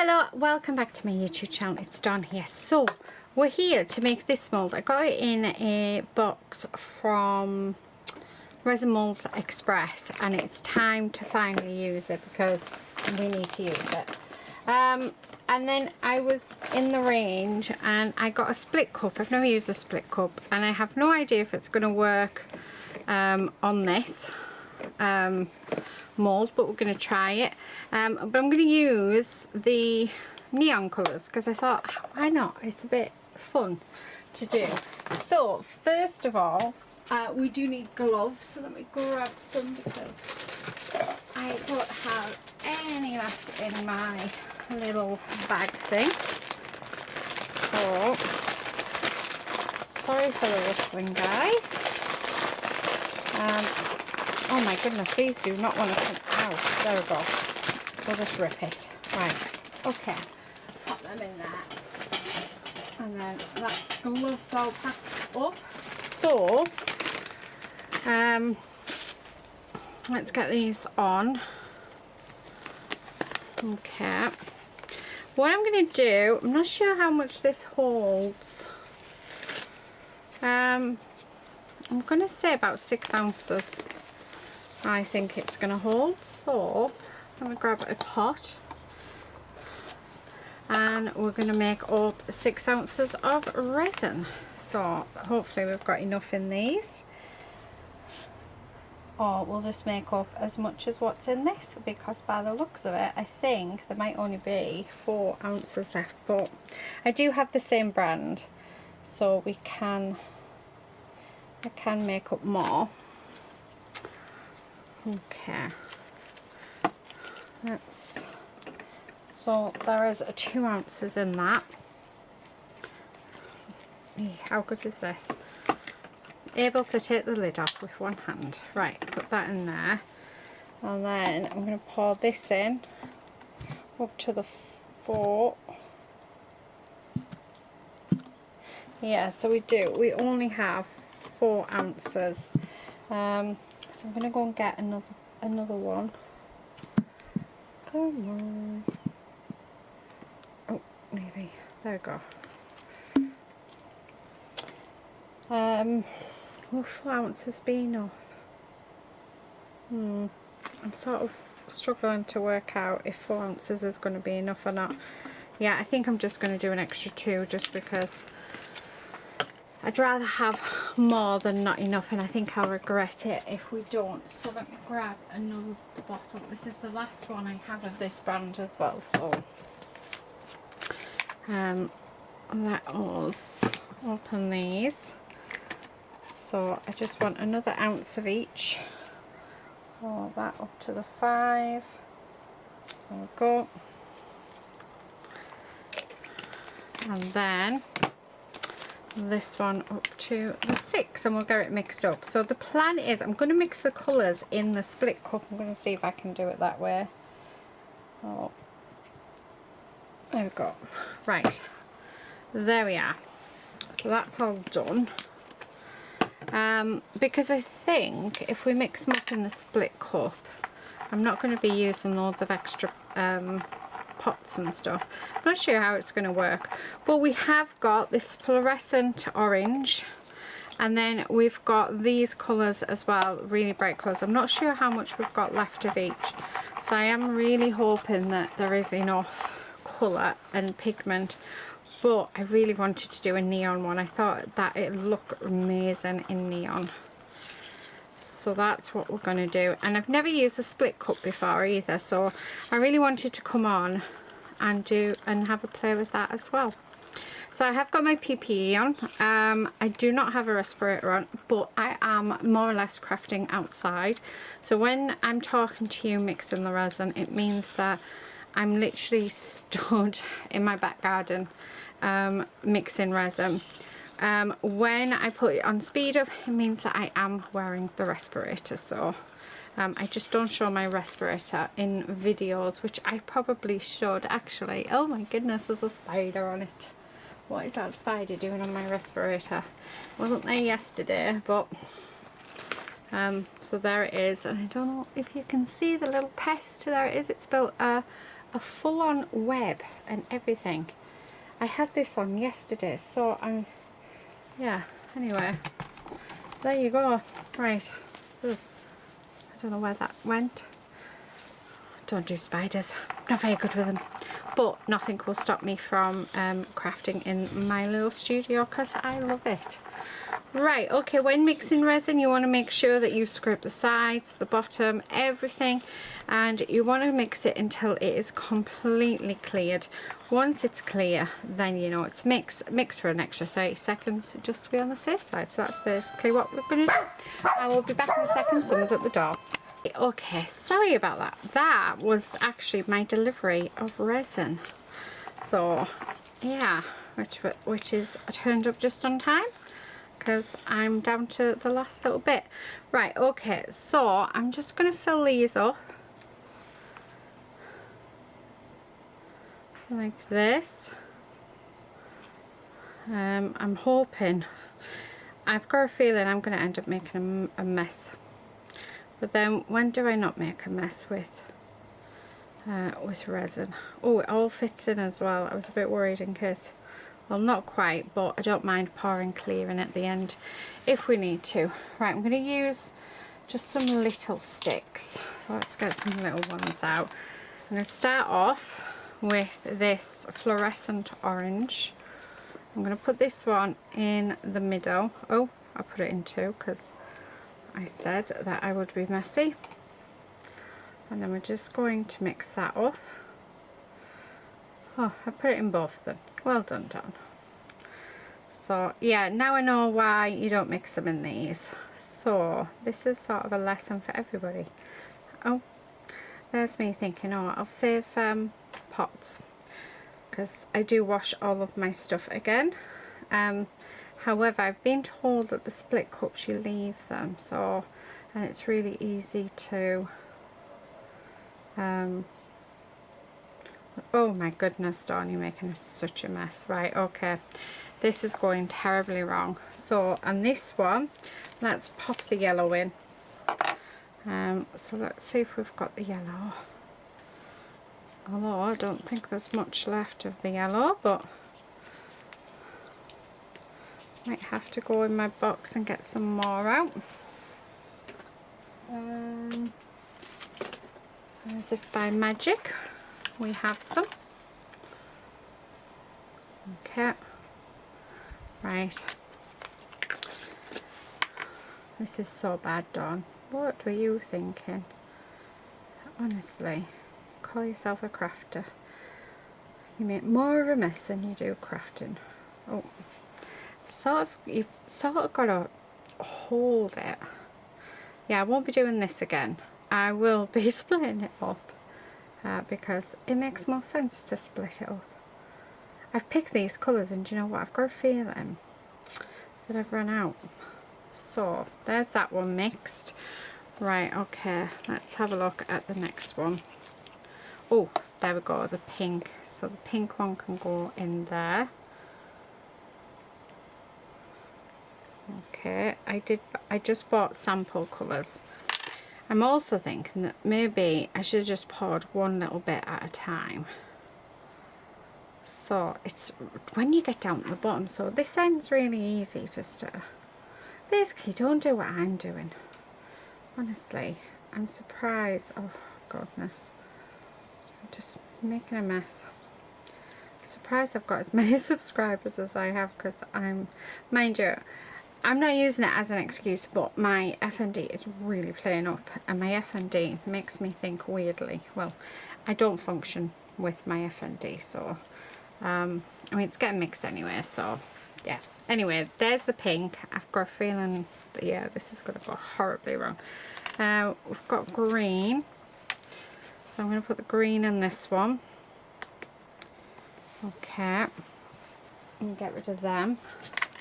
Hello, welcome back to my YouTube channel. It's Dawn here. So we're here to make this mold. I got it in a box from Resin Molds Express and it's time to finally use it because we need to use it. And then I was in the range and I got a split cup. I've never used a split cup and I have no idea if it's going to work on this mold, but we're going to try it. But I'm going to use the neon colours because I thought, why not? It's a bit fun to do. So first of all, we do need gloves, so let me grab some because I don't have any left in my little bag thing. So sorry for the rustling, guys. Oh my goodness, these do not want to come out. There we go. We'll just rip it. Right, okay. Pop them in there. And then that's gloves all packed up. So, let's get these on. Okay. What I'm going to do, I'm not sure how much this holds. I'm going to say about 6 ounces. I think it's going to hold, so I'm going to grab a pot and we're going to make up 6 ounces of resin. So hopefully we've got enough in these, or we'll just make up as much as what's in this, because by the looks of it I think there might only be 4 ounces left, but I do have the same brand, so I can make up more. Okay, so there is 2 ounces in that. How good is this? Able to take the lid off with one hand. Right, put that in there, and then I'm going to pour this in up to the 4. Yeah, so we only have 4 ounces. So I'm going to go and get another one. Come on. Oh, nearly. There we go. Will 4 ounces be enough? I'm sort of struggling to work out if 4 ounces is going to be enough or not. Yeah, I think I'm just going to do an extra 2 just because I'd rather have more than not enough, and I think I'll regret it if we don't. So let me grab another bottle. This is the last one I have of this brand as well, so let us open these. So I just want another ounce of each, so that up to the 5. There we go. And then this one up to the 6, and we'll get it mixed up. So the plan is I'm going to mix the colours in the split cup. I'm going to see if I can do it that way. Oh, there we go. Right, there we are. So that's all done. Because I think if we mix them up in the split cup, I'm not going to be using loads of extra pots and stuff. I'm not sure how it's going to work, but we have got this fluorescent orange, and then we've got these colours as well, really bright colours. I'm not sure how much we've got left of each, so I am really hoping that there is enough colour and pigment, but I really wanted to do a neon one. I thought that it'd look amazing in neon. So that's what we're going to do, and I've never used a split cup before either, so I really wanted to come on and have a play with that as well. So I have got my PPE on. I do not have a respirator on, but I am more or less crafting outside, so when I'm talking to you mixing the resin, it means that I'm literally stood in my back garden mixing resin. When I put it on speed up, it means that I am wearing the respirator, so I just don't show my respirator in videos, which I probably should actually. Oh my goodness, there's a spider on it. What is that spider doing on my respirator? Wasn't there yesterday, but so there it is, and I don't know if you can see the little pest. There it is. It's built a a full-on web and everything. I had this on yesterday, so I'm, yeah, anyway, there you go. Right. Ugh. I don't know where that went. Don't do spiders, not very good with them, but nothing will stop me from crafting in my little studio because I love it. Right, okay, when mixing resin you want to make sure that you scrape the sides, the bottom, everything, and you want to mix it until it is completely cleared. Once it's clear, then you know it's mix for an extra 30 seconds just to be on the safe side. So that's basically what we're going to do. I will be back in a second. Someone's at the door. Okay, sorry about that. That was actually my delivery of resin. So yeah, which is turned up just on time because I'm down to the last little bit. Right, okay, so I'm just going to fill these up like this. I'm hoping, I've got a feeling I'm going to end up making a mess. But then when do I not make a mess with resin? Oh, it all fits in as well. I was a bit worried in case, well, not quite, but I don't mind pouring clear in at the end if we need to. Right, I'm going to use just some little sticks. So let's get some little ones out. I'm going to start off with this fluorescent orange. I'm going to put this one in the middle. Oh, I put it in two because I said that I would be messy. And then we're just going to mix that up. Oh, I put it in both of them. Well done, Don. So yeah, now I know why you don't mix them in these. So this is sort of a lesson for everybody. Oh, there's me thinking, oh, I'll save pots because I do wash all of my stuff again. However, I've been told that the split cups you leave them, so, and it's really easy to oh my goodness, Dawn, you're making such a mess. Right, okay, this is going terribly wrong. So, and this one, let's pop the yellow in. So let's see if we've got the yellow. Although I don't think there's much left of the yellow, but might have to go in my box and get some more out. As if by magic, we have some. Okay, right. This is so bad, Dawn. What were you thinking? Honestly, call yourself a crafter. You make more of a mess than you do crafting. Oh, you've sort of got to hold it. Yeah, I won't be doing this again. I will be splitting it up because it makes more sense to split it up. I've picked these colours and do you know what? I've got a feeling that I've run out. So there's that one mixed. Right, okay, let's have a look at the next one. Oh, there we go, the pink. So the pink one can go in there. Okay, I just bought sample colours. I'm also thinking that maybe I should have just poured one little bit at a time. So it's when you get down to the bottom, so this end's really easy to stir. Basically, don't do what I'm doing. Honestly, I'm surprised. Oh goodness, I'm just making a mess. I'm surprised I've got as many subscribers as I have because mind you, I'm not using it as an excuse, but my FND is really playing up and my FND makes me think weirdly. Well, I don't function with my FND, so I mean it's getting mixed anyway, so yeah. Anyway, there's the pink. I've got a feeling that, yeah, this is going to go horribly wrong. We've got green, so I'm going to put the green in this one. Okay, and get rid of them.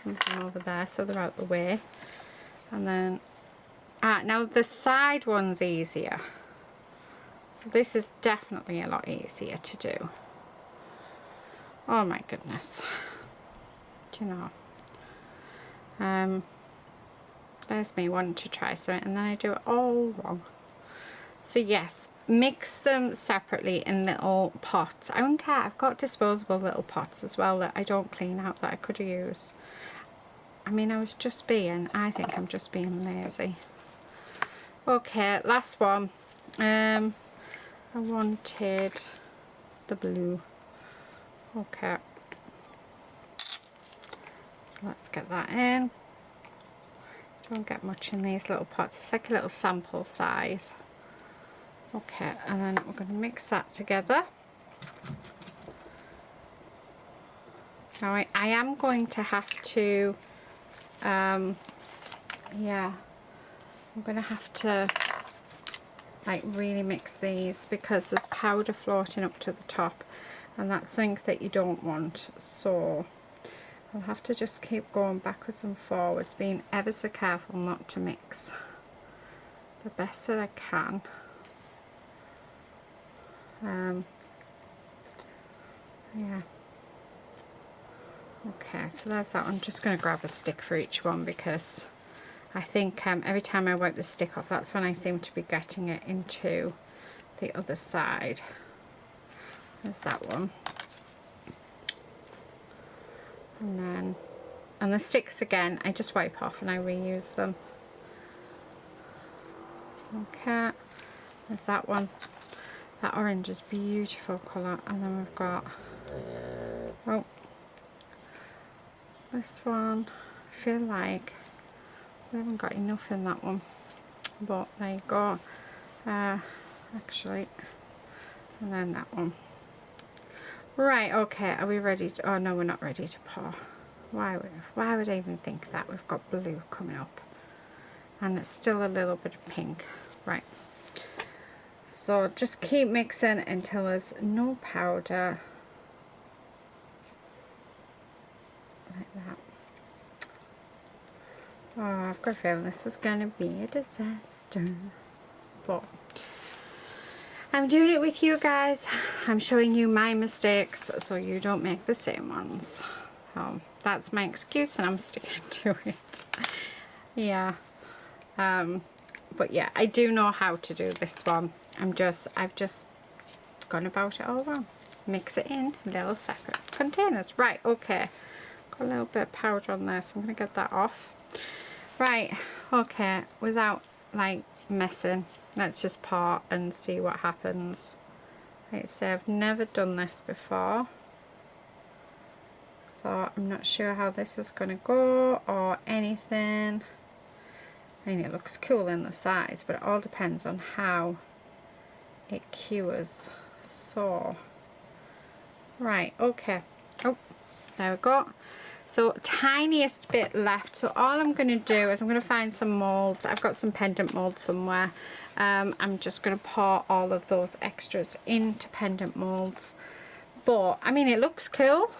Move them over there so they're out the way. And then now the side one's easier. So this is definitely a lot easier to do. Oh my goodness. Do you know? There's me wanting to try something and then I do it all wrong. So yes, mix them separately in little pots. I don't care, I've got disposable little pots as well that I don't clean out that I could use. I mean, I think I'm just being lazy. Okay, last one. I wanted the blue. Okay, so let's get that in. Don't get much in these little pots. It's like a little sample size. Okay, and then we're going to mix that together. Now I am going to have to yeah, I'm going to have to like really mix these because there's powder floating up to the top, and that's something that you don't want. So I'll have to just keep going backwards and forwards, being ever so careful not to mix the best that I can. Yeah. Okay, so there's that one. I'm just going to grab a stick for each one because I think every time I wipe the stick off, that's when I seem to be getting it into the other side. There's that one. And the sticks again, I just wipe off and I reuse them. Okay, there's that one. That orange is beautiful colour. And then we've got, oh, this one. I feel like we haven't got enough in that one, but there you go. Actually, and then that one. Right, okay, are we ready to, oh no, we're not ready to pour. Why would I even think that? We've got blue coming up and it's still a little bit of pink. Right, so just keep mixing until there's no powder, like that. Oh, I've got a feeling this is going to be a disaster, but I'm doing it with you guys. I'm showing you my mistakes so you don't make the same ones. That's my excuse and I'm sticking to it. Yeah. But yeah, I do know how to do this one. I've just gone about it all wrong. Mix it in little separate containers. Right, okay. Got a little bit of powder on there, so I'm going to get that off. Right, okay, without like messing, let's just pour and see what happens. Like I say, I've never done this before, so I'm not sure how this is going to go or anything. I mean, it looks cool in the sides, but it all depends on how it cures. So, right, okay. Oh, there we go. So tiniest bit left. So all I'm going to do is I'm going to find some molds. I've got some pendant molds somewhere. I'm just going to pour all of those extras into pendant molds. But I mean, it looks cool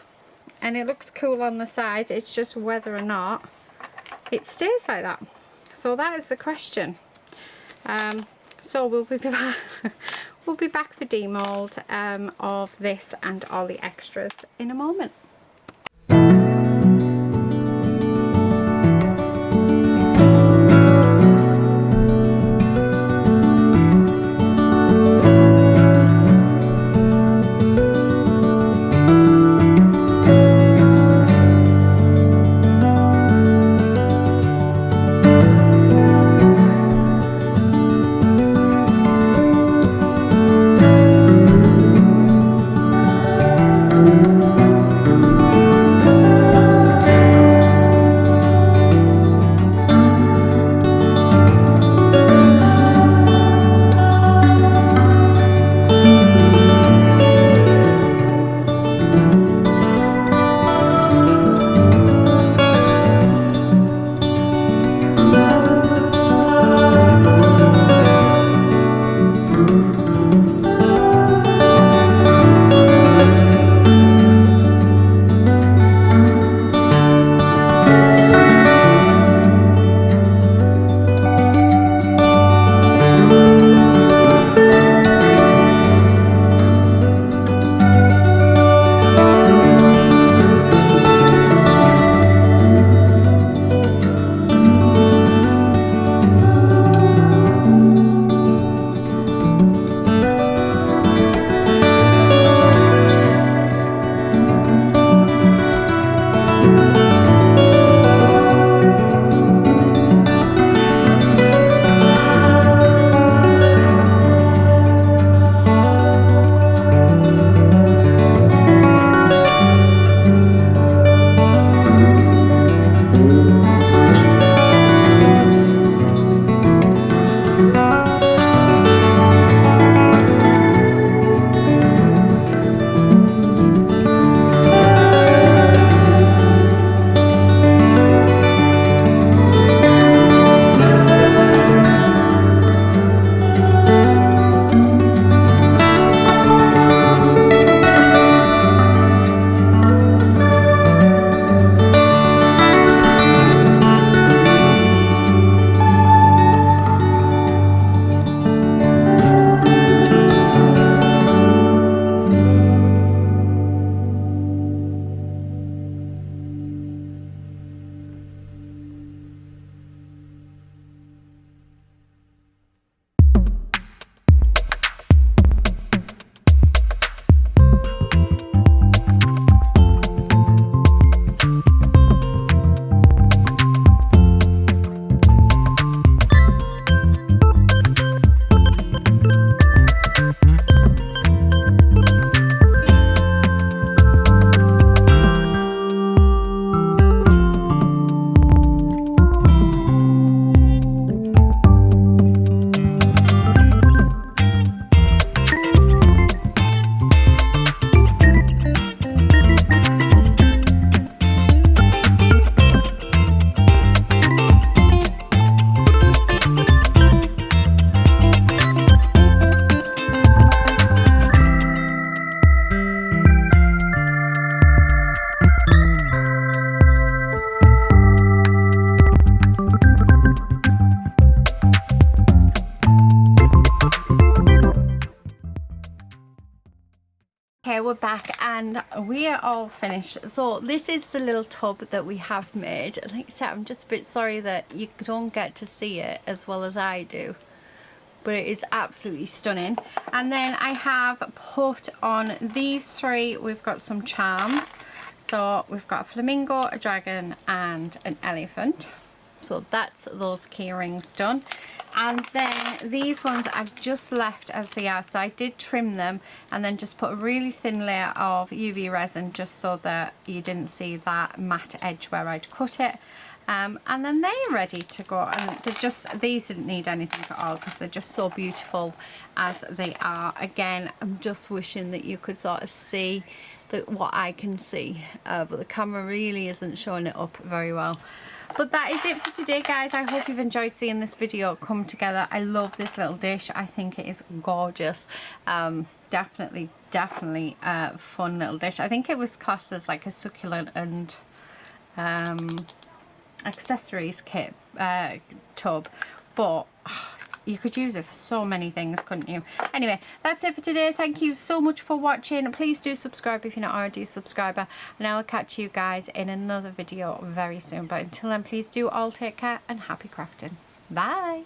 and it looks cool on the sides. It's just whether or not it stays like that. So that is the question. So we'll be back. We'll be back for demold of this and all the extras in a moment. we're back and we are all finished. So this is the little tub that we have made. Like I said, I'm just a bit sorry that you don't get to see it as well as I do, but it is absolutely stunning. And then I have put on these three, we've got some charms. So we've got a flamingo, a dragon and an elephant. So that's those key rings done. And then these ones I've just left as they are. So I did trim them and then just put a really thin layer of UV resin just so that you didn't see that matte edge where I'd cut it. And then they're ready to go. And they're just, these didn't need anything at all because they're just so beautiful as they are. Again, I'm just wishing that you could sort of see what I can see, but the camera really isn't showing it up very well. But that is it for today, guys. I hope you've enjoyed seeing this video come together. I love this little dish. I think it is gorgeous. Definitely a fun little dish. I think it was classed as like a succulent and accessories kit tub, but you could use it for so many things, couldn't you? Anyway, that's it for today. Thank you so much for watching. Please do subscribe if you're not already a subscriber, and I will catch you guys in another video very soon. But until then, please do all take care and happy crafting. Bye.